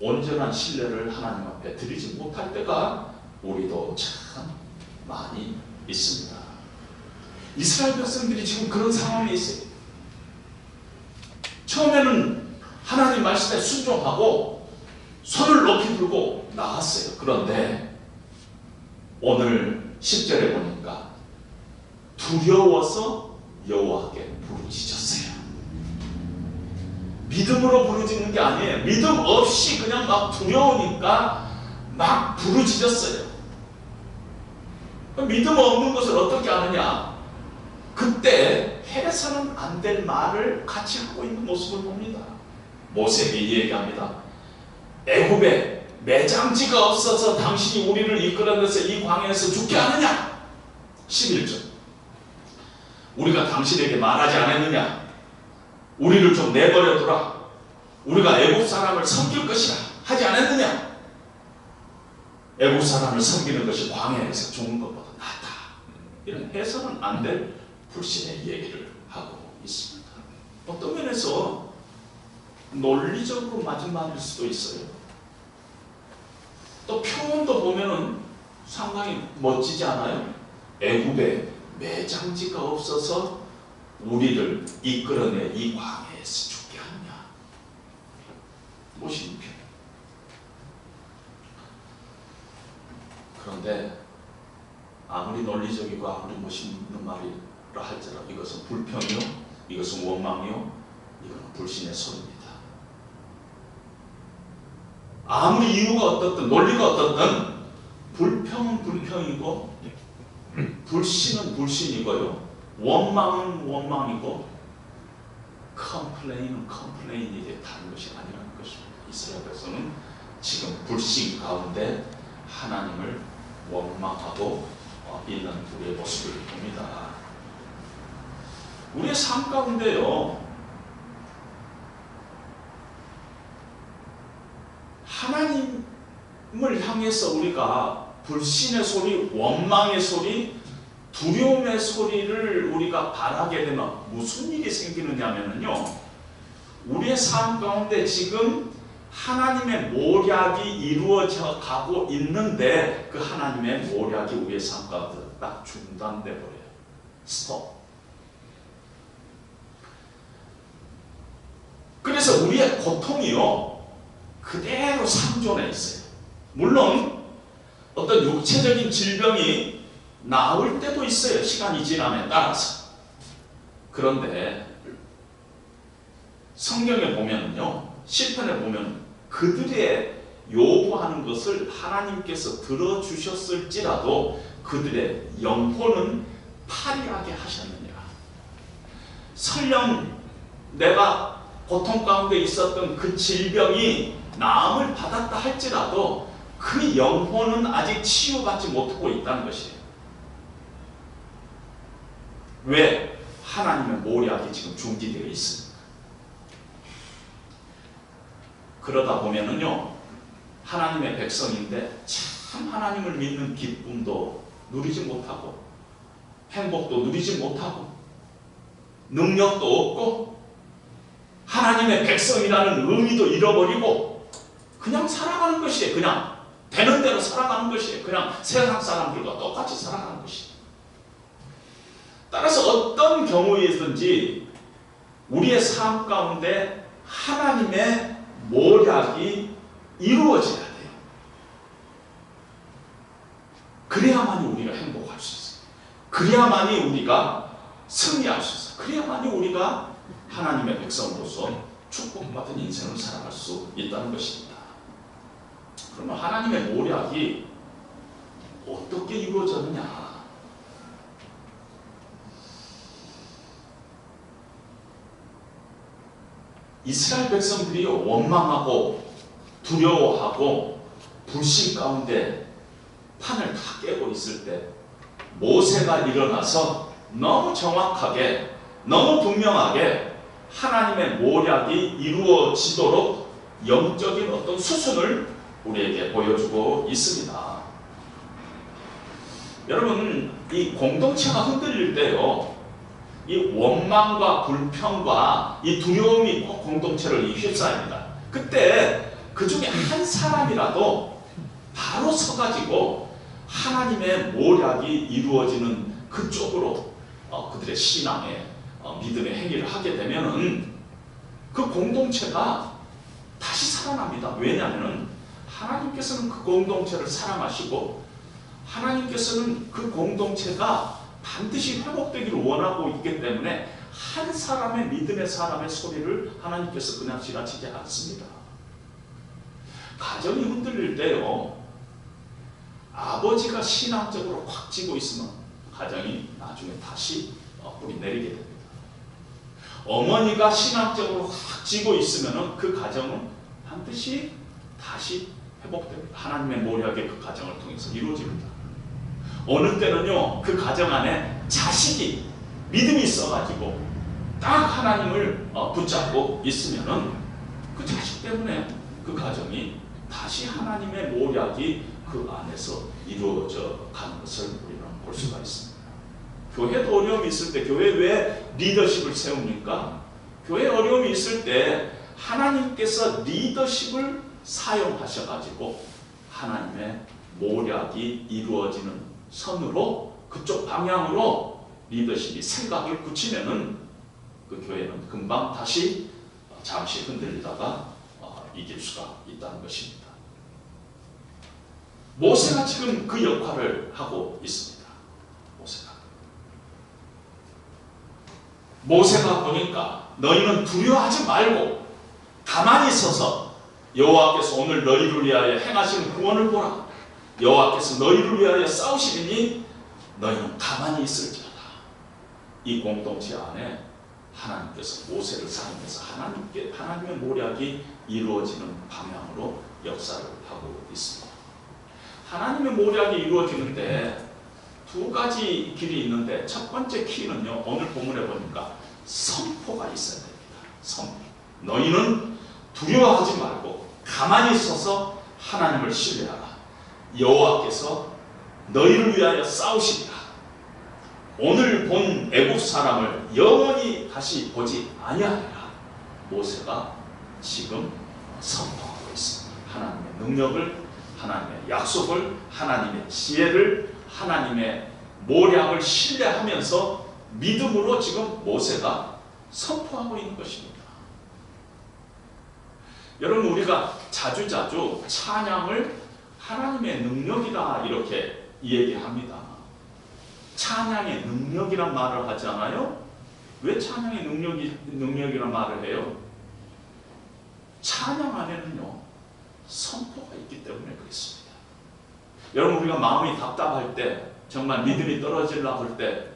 온전한 신뢰를 하나님 앞에 드리지 못할 때가 우리도 참 많이 있습니다. 이스라엘 백성들이 지금 그런 상황에 있어요. 처음에는 하나님 말씀에 순종하고 손을 높이 들고 나갔어요. 그런데 오늘 10절에 보니까 두려워서 여호와께 부르짖었어요. 믿음으로 부르짖는 게 아니에요. 믿음 없이 그냥 막 두려우니까 막 부르짖었어요. 믿음 없는 것을 어떻게 아느냐? 그때 해서는 안 될 말을 같이 하고 있는 모습을 봅니다. 모세에게 얘기합니다. 애굽에 매장지가 없어서 당신이 우리를 이끌어내서 이 광야에서 죽게 하느냐? 11절. 우리가 당신에게 말하지 않았느냐? 우리를 좀 내버려 두라. 우리가 애굽 사람을 섬길 것이라 하지 않았느냐? 애굽 사람을 섬기는 것이 광야에서 죽는 것보다 낫다. 이런 해서는 안 될 불신의 얘기를 하고 있습니다. 어떤 면에서 논리적으로 맞은 말일 수도 있어요. 또 표현도 보면은 상당히 멋지지 않아요? 애굽에 매장지가 없어서 우리를 이끌어내 이 광야에서 죽게 하느냐? 멋있는 표현. 그런데 아무리 논리적이고 아무리 멋있는 말이라 할지라도 이것은 불평이요, 이것은 원망이요, 이건 불신의 소리입니다. 아무리 이유가 어떻든 논리가 어떻든 불평은 불평이고 불신은 불신이고요, 원망은 원망이고 컴플레인은 컴플레인이 다른 것이 아니라는 것입니다. 이스라엘 백성은 지금 불신 가운데 하나님을 원망하고 있는 우리의 모습을 봅니다. 우리의 삶 가운데요, 하나님을 향해서 우리가 불신의 소리, 원망의 소리, 두려움의 소리를 우리가 바라게 되면 무슨 일이 생기느냐면요, 우리의 삶 가운데 지금 하나님의 모략이 이루어져 가고 있는데 그 하나님의 모략이 우리의 삶 가운데 딱 중단돼 버려요. 스톱. 그래서 우리의 고통이요 그대로 상존해 있어요. 물론 어떤 육체적인 질병이 나을 때도 있어요. 시간이 지남에 따라서. 그런데 성경에 보면은요, 시편에 보면 그들의 요구하는 것을 하나님께서 들어주셨을지라도 그들의 영혼은 파리하게 하셨느니라. 설령 내가 고통 가운데 있었던 그 질병이 나음을 받았다 할지라도 그 영혼은 아직 치유받지 못하고 있다는 것이에요. 왜? 하나님의 모략이 지금 중지되어 있습니다. 그러다 보면은요, 하나님의 백성인데 참 하나님을 믿는 기쁨도 누리지 못하고 행복도 누리지 못하고 능력도 없고 하나님의 백성이라는 의미도 잃어버리고 그냥 살아가는 것이에요. 그냥 되는 대로 살아가는 것이에요. 그냥 세상 사람들과 똑같이 살아가는 것이에요. 따라서 어떤 경우에든지 우리의 삶 가운데 하나님의 모략이 이루어져야 돼요. 그래야만이 우리가 행복할 수 있어요. 그래야만이 우리가 승리할 수 있어요. 그래야만이 우리가 하나님의 백성으로서 축복받은 인생을 살아갈 수 있다는 것입니다. 그러면 하나님의 모략이 어떻게 이루어졌느냐? 이스라엘 백성들이 원망하고 두려워하고 불신 가운데 판을 다 깨고 있을 때 모세가 일어나서 너무 정확하게 너무 분명하게 하나님의 모략이 이루어지도록 영적인 어떤 수순을 우리에게 보여주고 있습니다. 여러분, 이 공동체가 흔들릴 때요, 이 원망과 불평과 이 두려움이 꼭 공동체를 휩싸입니다. 그때 그 중에 한 사람이라도 바로 서가지고 하나님의 모략이 이루어지는 그쪽으로 그들의 신앙의 믿음의 행위를 하게 되면은 그 공동체가 다시 살아납니다. 왜냐하면 하나님께서는 그 공동체를 사랑하시고 하나님께서는 그 공동체가 반드시 회복되기를 원하고 있기 때문에 한 사람의 믿음의 사람의 소리를 하나님께서 그냥 지나치지 않습니다. 가정이 흔들릴 때요, 아버지가 신앙적으로 확 찌고 있으면 가정이 나중에 다시 뿌리 내리게 됩니다. 어머니가 신앙적으로 확 찌고 있으면 그 가정은 반드시 다시 회복됩니다. 하나님의 모략의 그 가정을 통해서 이루어집니다. 어느 때는요, 그 가정 안에 자식이 믿음이 있어가지고 딱 하나님을 붙잡고 있으면은 그 자식 때문에 그 가정이 다시 하나님의 모략이 그 안에서 이루어져 가는 것을 우리는 볼 수가 있습니다. 교회도 어려움이 있을 때 교회 왜 리더십을 세웁니까? 교회 어려움이 있을 때 하나님께서 리더십을 사용하셔가지고 하나님의 모략이 이루어지는 선으로 그쪽 방향으로 리더십이 생각을 굳히면은 그 교회는 금방 다시 잠시 흔들리다가 이길 수가 있다는 것입니다. 모세가 지금 그 역할을 하고 있습니다. 모세가 보니까 너희는 두려워하지 말고 가만히 서서 여호와께서 오늘 너희를 위하여 행하시는 구원을 보라. 여호와께서 너희를 위하여 싸우시리니 너희는 가만히 있을지어다. 이 공동체 안에 하나님께서 모세를 사용해서 하나님의 모략이 이루어지는 방향으로 역사를 하고 있습니다. 하나님의 모략이 이루어지는데 두 가지 길이 있는데 첫 번째 키는요, 오늘 본문에 보니까 선포가 있어야 됩니다. 선포. 너희는 두려워하지 말고 가만히 서서 하나님을 신뢰하라. 여호와께서 너희를 위하여 싸우시리라. 오늘 본 애국 사람을 영원히 다시 보지 아니하리라. 모세가 지금 선포하고 있습니다. 하나님의 능력을, 하나님의 약속을, 하나님의 지혜를, 하나님의 모략을 신뢰하면서 믿음으로 지금 모세가 선포하고 있는 것입니다. 여러분, 우리가 자주자주 찬양을 하나님의 능력이다 이렇게 얘기합니다. 찬양의 능력이란 말을 하잖아요. 왜 찬양의 능력이란 말을 해요? 찬양 안에는요, 선포가 있기 때문에 그렇습니다. 여러분, 우리가 마음이 답답할 때, 정말 믿음이 떨어지려고 할 때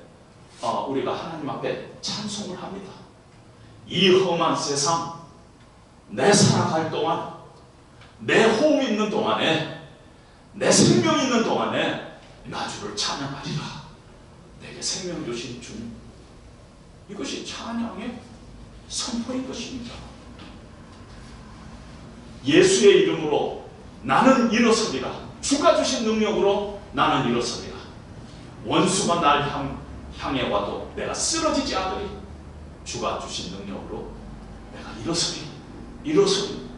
우리가 하나님 앞에 찬송을 합니다. 이 험한 세상, 내 살아갈 동안, 내 호흡 있는 동안에, 내 생명 있는 동안에 나 주를 찬양하리라. 내게 생명 주신 주님. 이것이 찬양의 선포인 것입니다. 예수의 이름으로 나는 일어서리라. 주가 주신 능력으로 나는 일어서리라. 원수가 날 향해 와도 내가 쓰러지지 않으리. 주가 주신 능력으로 내가 일어서리.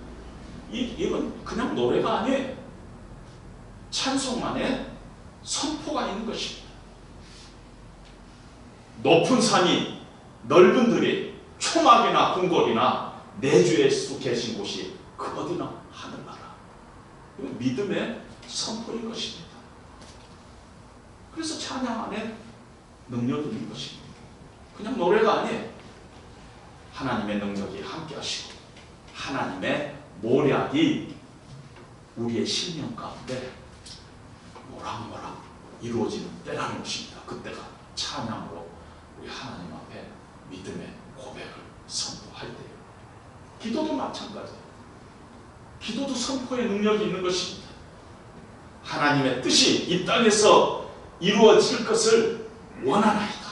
이건 그냥 노래가 아니에요. 찬송 안에 선포가 있는 것입니다. 높은 산이, 넓은 들이, 초막이나 궁궐이나 내 주 예수 계신 곳이 그 어디나 하늘나라. 이건 믿음의 선포인 것입니다. 그래서 찬양 안에 능력이 있는 것입니다. 그냥 노래가 아니에요. 하나님의 능력이 함께 하시고 하나님의 모략이 우리의 심령 가운데 모락모락 이루어지는 때라는 것입니다. 그때가 찬양으로 우리 하나님 앞에 믿음의 고백을 선포할 때예요. 기도도 마찬가지예요. 기도도 선포의 능력이 있는 것입니다. 하나님의 뜻이 이 땅에서 이루어질 것을 원하나이다.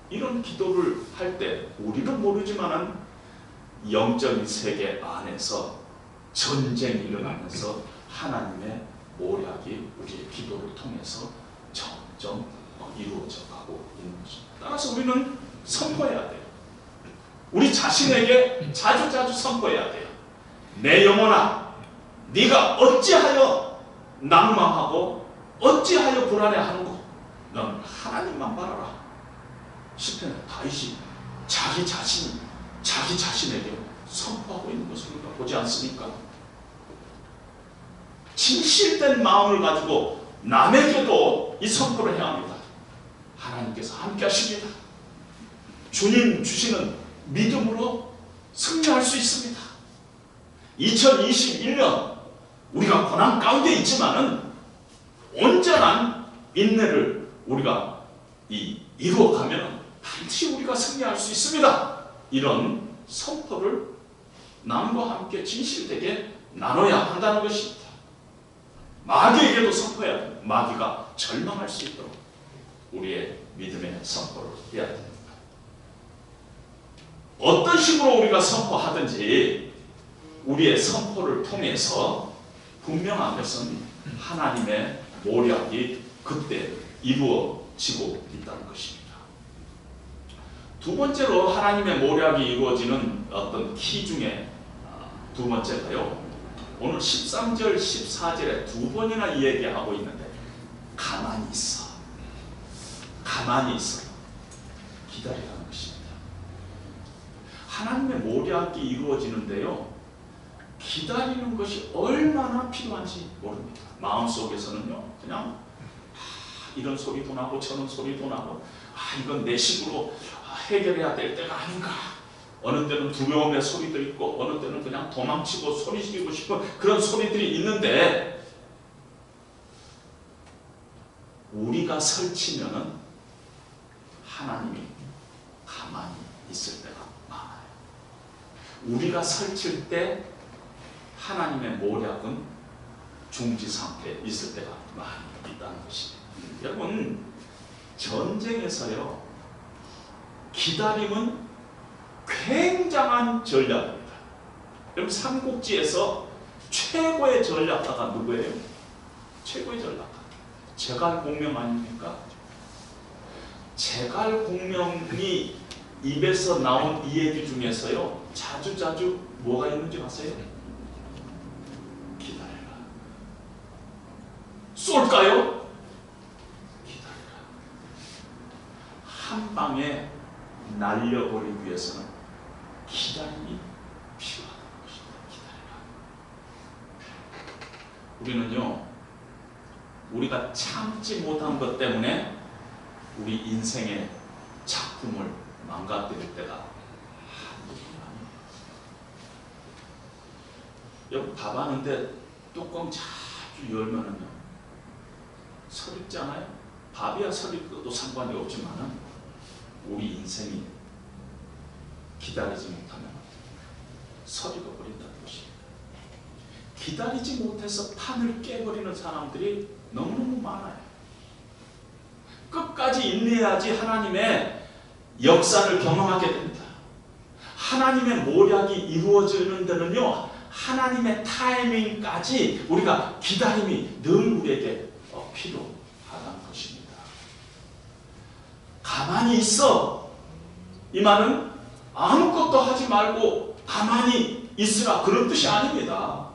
이런 기도를 할 때 우리는 모르지만은 영적인 세계 안에서 전쟁이 일어나면서 하나님의 모략이 우리의 기도를 통해서 점점 이루어져 가고 있는 것입니다. 따라서 우리는 선포해야 돼요. 우리 자신에게 자주자주 선포해야 돼요. 내 영혼아, 네가 어찌하여 낭망하고 어찌하여 불안해하는고? 넌 하나님만 바라라. 시편에 다윗이 자기 자신에게 선포하고 있는 것을 우리가 보지 않습니까? 진실된 마음을 가지고 남에게도 이 선포를 해야 합니다. 하나님께서 함께 하십니다. 주님 주시는 믿음으로 승리할 수 있습니다. 2021년 우리가 고난 가운데 있지만은 온전한 인내를 우리가 이루어가면 반드시 우리가 승리할 수 있습니다. 이런 선포를 남과 함께 진실되게 나눠야 한다는 것입니다. 마귀에게도 선포해야 됩니다. 마귀가 절망할 수 있도록 우리의 믿음의 선포를 해야 됩니다. 어떤 식으로 우리가 선포하든지 우리의 선포를 통해서 분명한 것은 하나님의 모략이 그때 이루어지고 있다는 것입니다. 두 번째로 하나님의 모략이 이루어지는 어떤 키 중에 두 번째가요. 오늘 13절, 14절에 두 번이나 이야기하고 있는데 가만히 있어. 가만히 있어. 기다리라는 것입니다. 하나님의 모략이 이루어지는데요. 기다리는 것이 얼마나 필요한지 모릅니다. 마음속에서는요. 그냥 이런 소리도 나고 저런 소리도 나고 이건 내 식으로 해결해야 될 때가 아닌가. 어느 때는 두려움의 소리도 있고 어느 때는 그냥 도망치고 소리지르고 싶은 그런 소리들이 있는데 우리가 설치면은 하나님이 가만히 있을 때가 많아요. 우리가 설칠 때 하나님의 모략은 중지 상태에 있을 때가 많이 있다는 것입니다. 여러분 전쟁에서요 기다림은 굉장한 전략입니다. 여러분 삼국지에서 최고의 전략가가 누구예요? 최고의 전략가 제갈공명 아닙니까? 제갈공명이 입에서 나온 이 얘기 중에서요 자주 뭐가 있는지 아세요? 기다려라. 쏠까요? 기다려라. 한 방에 날려버리기 위해서는 기다림이 필요하다는 것입니다. 기다려라. 우리는요 우리가 참지 못한 것 때문에 우리 인생의 작품을 망가뜨릴 때가 한두 번이 아니에요. 여러분 밥 하는데 뚜껑 자주 열면은요 서립잖아요. 밥이야 서립도 상관이 없지만은 우리 인생이 기다리지 못하면 서리가 버린다는 것입니다. 기다리지 못해서 판을 깨버리는 사람들이 너무너무 많아요. 끝까지 인내해야지 하나님의 역사를 경험하게 됩니다. 하나님의 모략이 이루어지는 데는요 하나님의 타이밍까지 우리가 기다림이 늘 우리에게 필요하다는 것입니다. 가만히 있어. 이 말은 아무것도 하지 말고 가만히 있으라 그런 뜻이 아닙니다.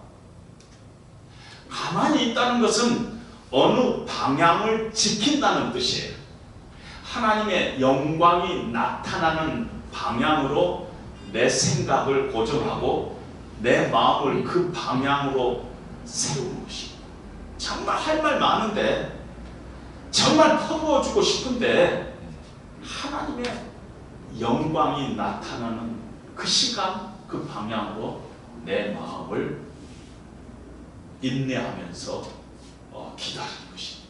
가만히 있다는 것은 어느 방향을 지킨다는 뜻이에요. 하나님의 영광이 나타나는 방향으로 내 생각을 고정하고 내 마음을 그 방향으로 세우는 것입니다. 정말 할 말 많은데 정말 퍼부어주고 싶은데 하나님의 영광이 나타나는 그 시간 그 방향으로 내 마음을 인내하면서 기다리는 것입니다.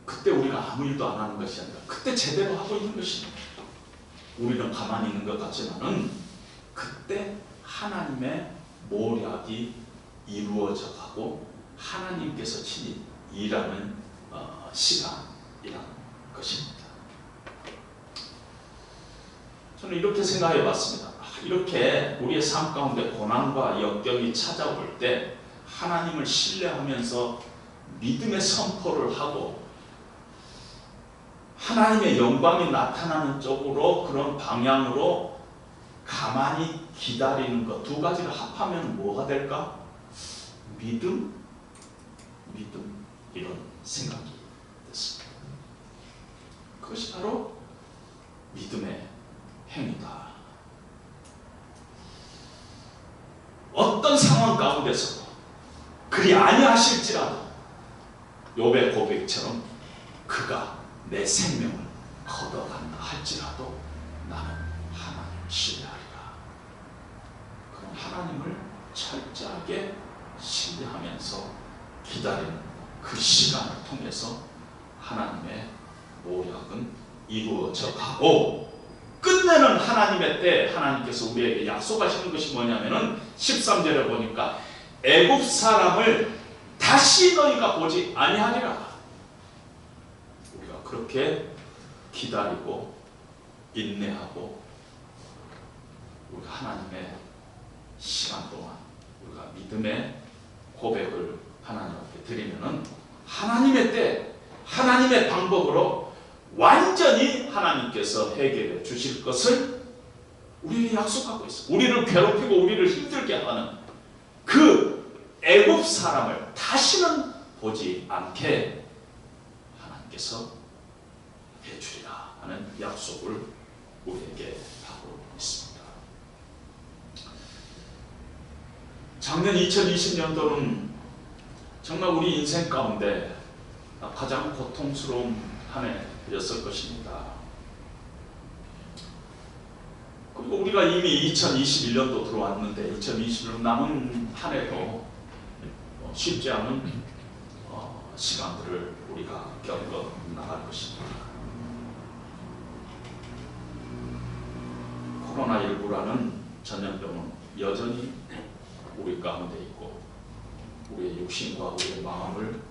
그때 우리가 아무 일도 안 하는 것이 아니라 그때 제대로 하고 있는 것입니다. 우리는 가만히 있는 것 같지만은 그때 하나님의 모략이 이루어져 가고 하나님께서 친히 일하는 시간이라는 것입니다. 저는 이렇게 생각해 봤습니다. 이렇게 우리의 삶 가운데 고난과 역경이 찾아올 때 하나님을 신뢰하면서 믿음의 선포를 하고 하나님의 영광이 나타나는 쪽으로, 그런 방향으로 가만히 기다리는 것, 두 가지를 합하면 뭐가 될까? 믿음, 이런 생각이 됐습니다. 그것이 바로 믿음의 행위다. 어떤 상황 가운데서도 그리 아니하실지라도 욥의 고백처럼 그가 내 생명을 걷어간다 할지라도 나는 하나님을 신뢰하리라. 그럼 하나님을 철저하게 신뢰하면서 기다리는 그 시간을 통해서 하나님의 모략은 이루어져 가고, 끝내는 하나님의 때 하나님께서 우리에게 약속하시는 것이 뭐냐면은 13절에 보니까 애굽 사람을 다시 너희가 보지 아니하리라. 우리가 그렇게 기다리고 인내하고 우리가 하나님의 시간 동안 우리가 믿음의 고백을 하나님 앞에 드리면은 하나님의 때 하나님의 방법으로 완전히 하나님께서 해결해 주실 것을 우리에게 약속하고 있어요. 우리를 괴롭히고 우리를 힘들게 하는 그 애굽 사람을 다시는 보지 않게 하나님께서 해주리라 하는 약속을 우리에게 하고 있습니다. 작년 2020년도는 정말 우리 인생 가운데 가장 고통스러운 한 해였을 것입니다. 그리고 우리가 이미 2021년도 들어왔는데 2021년 남은 한 해도 쉽지 않은 시간들을 우리가 겪어 나갈 것입니다. 코로나19라는 전염병은 여전히 우리 가운데 있고 우리의 육신과 우리의 마음을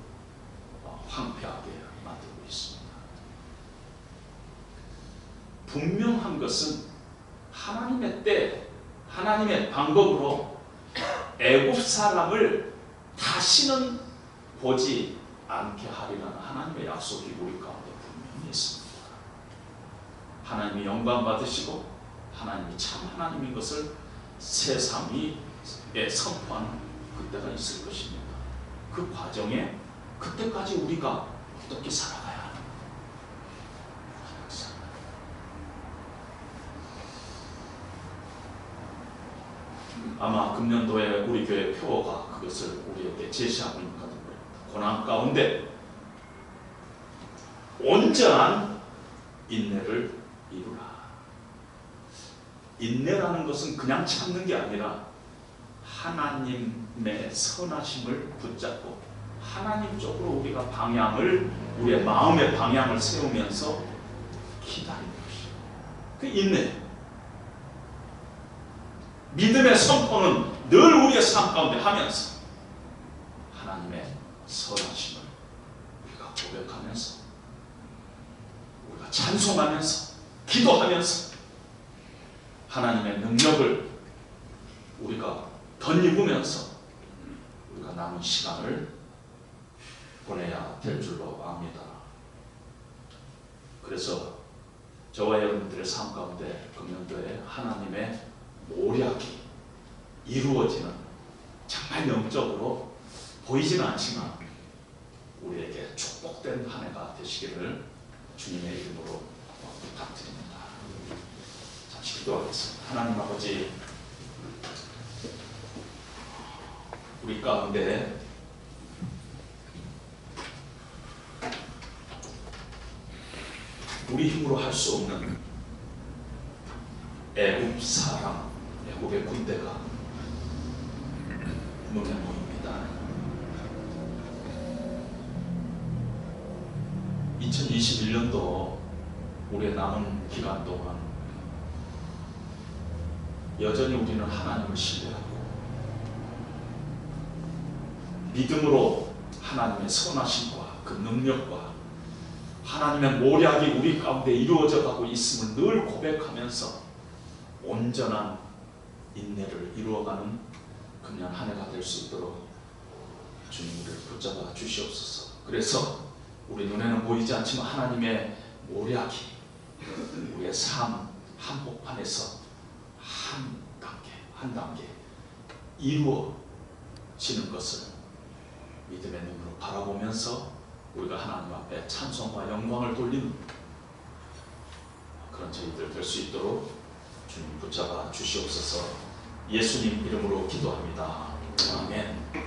황폐하게 만들고 있습니다. 분명한 것은 하나님의 때, 하나님의 방법으로 애굽 사람을 다시는 보지 않게 하리라는 하나님의 약속이 우리 가운데 분명히 있습니다. 하나님이 영광 받으시고 하나님이 참 하나님인 것을 세상이 선포하는 그때가 있을 것입니다. 그 과정에 그때까지 우리가 어떻게 살아가야 하는가? 아마 금년도에 우리 교회 표어가 그것을 우리에게 제시하는 것 같은 거예요. 고난 가운데 온전한 인내를 이루라. 인내라는 것은 그냥 참는 게 아니라 하나님의 선하심을 붙잡고 하나님 쪽으로 우리가 방향을, 우리의 마음의 방향을 세우면서 기다리는 것이에요. 그 인내. 믿음의 선포는 늘 우리의 삶 가운데 하면서 하나님의 선하심을 우리가 고백하면서 우리가 찬송하면서 기도하면서 하나님의 능력을 우리가 덧입으면서 우리가 남은 시간을 보내야 될 줄로 압니다. 그래서 저와 여러분들의 삶 가운데 금년도에 하나님의 모략이 이루어지는, 정말 영적으로 보이지는 않지만 우리에게 축복된 한 해가 되시기를 주님의 이름으로 부탁드립니다. 잠시 기도하겠습니다. 하나님 아버지, 우리 가운데 우리 힘으로 할 수 없는 애굽 사람, 애굽의 군대가 눈에 보입니다. 2021년도 우리의 남은 기간 동안 여전히 우리는 하나님을 신뢰하고 믿음으로 하나님의 선하심과 그 능력과 하나님의 모략이 우리 가운데 이루어져 가고 있음을 늘 고백하면서 온전한 인내를 이루어가는 그냥 한 해가 될 수 있도록 주님을 붙잡아 주시옵소서. 그래서 우리 눈에는 보이지 않지만 하나님의 모략이 우리의 삶 한복판에서 한 단계 이루어지는 것을 믿음의 눈으로 바라보면서 우리가 하나님 앞에 찬송과 영광을 돌리는 그런 저희들 될 수 있도록 주님 붙잡아 주시옵소서. 예수님 이름으로 기도합니다. 아멘.